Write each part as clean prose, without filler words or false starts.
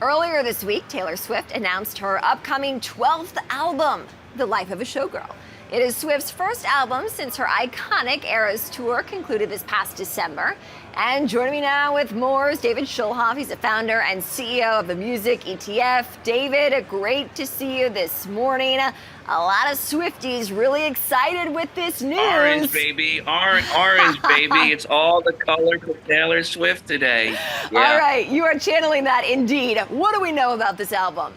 Earlier this week, Taylor Swift announced her upcoming 12th album, The Life of a Showgirl. It is Swift's first album since her iconic Eras tour concluded this past December. And joining me now with more is David Schulhoff. He's the founder and CEO of the Music ETF. David, great to see you this morning. A lot of Swifties really excited with this news. Orange, baby. Orange, baby. It's all the color for Taylor Swift today. Yeah. All right, you are channeling that indeed. What do we know about this album?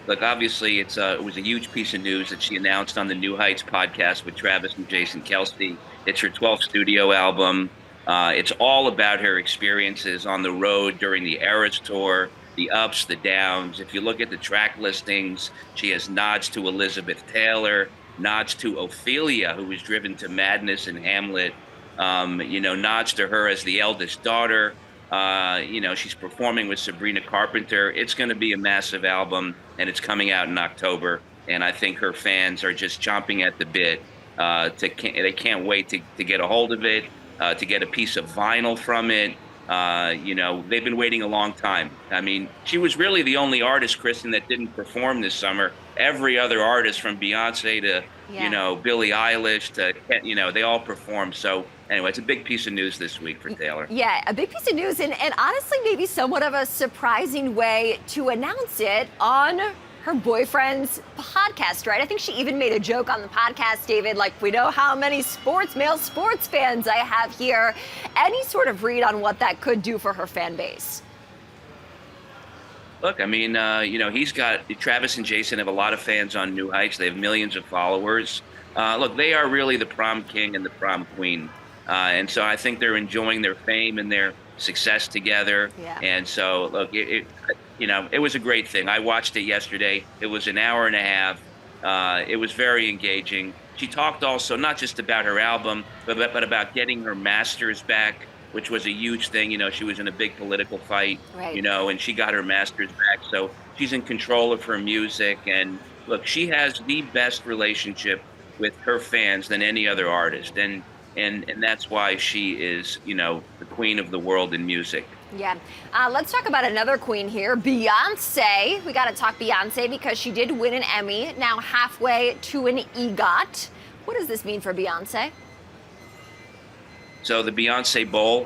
Look, obviously, it was a huge piece of news that she announced on the New Heights podcast with Travis and Jason Kelce. It's her 12th studio album. It's all about her experiences on the road during the Eras tour, the ups, the downs. If you look at the track listings, she has nods to Elizabeth Taylor, nods to Ophelia, who was driven to madness in Hamlet, nods to her as the eldest daughter. She's performing with Sabrina Carpenter. It's going to be a massive album, and it's coming out in October. And I think her fans are just chomping at the bit. They can't wait to get a hold of it, to get a piece of vinyl from it. They've been waiting a long time. I mean, she was really the only artist, Kristen, that didn't perform this summer. Every other artist, from Beyonce to, Billie Eilish to, they all performed. So anyway, it's a big piece of news this week for Taylor. Yeah, a big piece of news, and honestly, maybe somewhat of a surprising way to announce it on her boyfriend's podcast, right? I think she even made a joke on the podcast, David, like, we know how many male sports fans I have here. Any sort of read on what that could do for her fan base? Look, I mean, Travis and Jason have a lot of fans on New Heights. They have millions of followers. Look, they are really the prom king and the prom queen. And so I think they're enjoying their fame and their success together. Yeah. And so, look, it was a great thing. I watched it yesterday. It was an hour and a half. It was very engaging. She talked also not just about her album, but about getting her master's back, which was a huge thing. She was in a big political fight, right. And she got her master's back. So she's in control of her music. And look, she has the best relationship with her fans than any other artist. And that's why she is, the queen of the world in music. Yeah. Let's talk about another queen here, Beyonce. We got to talk Beyonce because she did win an Emmy, now halfway to an EGOT. What does this mean for Beyonce? So the Beyonce Bowl,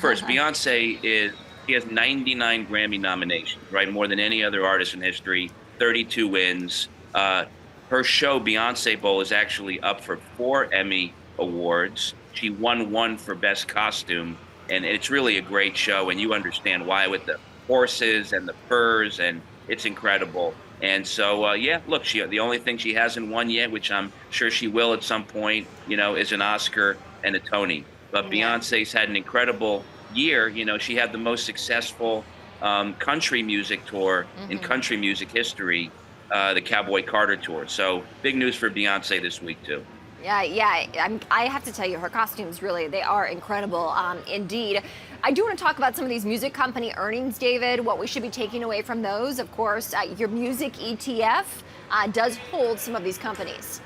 first, Beyonce she has 99 Grammy nominations, right? More than any other artist in history, 32 wins. Her show, Beyonce Bowl, is actually up for 4 Emmy awards. She won 1 for Best Costume, and it's really a great show, and you understand why with the horses and the furs, and it's incredible. And so, look, the only thing she hasn't won yet, which I'm sure she will at some point, is an Oscar and a Tony. But Beyonce's had an incredible year. She had the most successful country music tour in country music history, the Cowboy Carter Tour. So big news for Beyonce this week, too. Yeah. I have to tell you, her costumes really, they are incredible, indeed. I do want to talk about some of these music company earnings, David, what we should be taking away from those. Of course, your music ETF does hold some of these companies.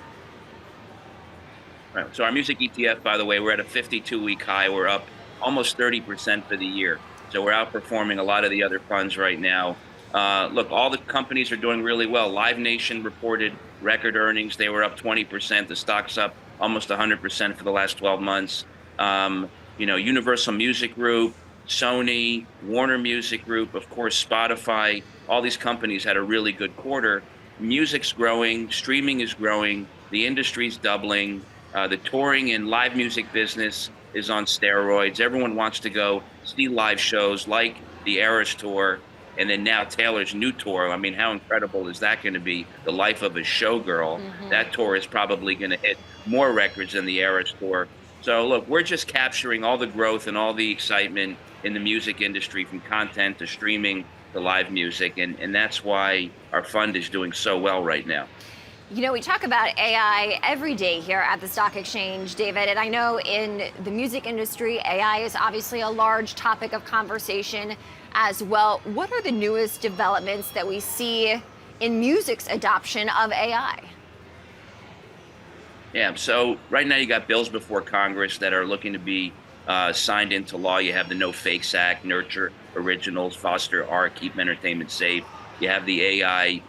Right. So our music ETF, by the way, we're at a 52-week high. We're up almost 30% for the year. So we're outperforming a lot of the other funds right now. Look, all the companies are doing really well. Live Nation reported record earnings. They were up 20%. The stock's up almost 100% for the last 12 months. Universal Music Group, Sony, Warner Music Group, of course, Spotify, all these companies had a really good quarter. Music's growing, streaming is growing, the industry's doubling, the touring and live music business is on steroids. Everyone wants to go see live shows like the Eras Tour, and then now Taylor's new tour. I mean, how incredible is that going to be? The Life of a Showgirl. That tour is probably going to hit more records than the Eras Tour. So look, we're just capturing all the growth and all the excitement in the music industry, from content to streaming to live music. And that's why our fund is doing so well right now. We talk about AI every day here at the Stock Exchange, David, and I know in the music industry, AI is obviously a large topic of conversation as well. What are the newest developments that we see in music's adoption of AI? Yeah, so right now you got bills before Congress that are looking to be signed into law. You have the No Fakes Act, Nurture Originals, Foster Art, Keep Entertainment Safe. You have the AI,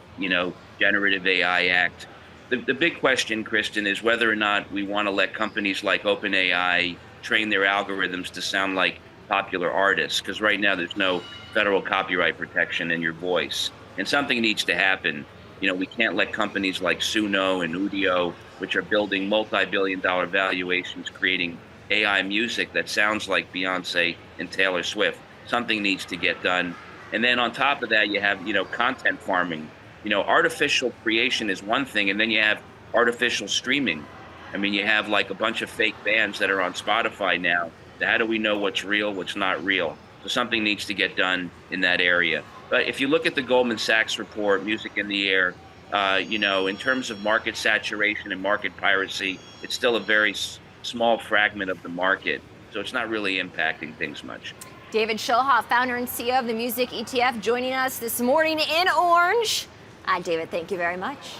Generative AI Act. The big question, Kristen, is whether or not we want to let companies like OpenAI train their algorithms to sound like popular artists, because right now there's no federal copyright protection in your voice. And something needs to happen. We can't let companies like Suno and Udio, which are building multi-billion-dollar valuations, creating AI music that sounds like Beyonce and Taylor Swift. Something needs to get done. And then on top of that, you have, content farming. Artificial creation is one thing, and then you have artificial streaming. I mean, you have like a bunch of fake bands that are on Spotify now. How do we know what's real, what's not real? So something needs to get done in that area. But if you look at the Goldman Sachs report, Music in the Air, in terms of market saturation and market piracy, it's still a very small fragment of the market. So it's not really impacting things much. David Schulhoff, founder and CEO of the Music ETF, joining us this morning in Orange. David, thank you very much.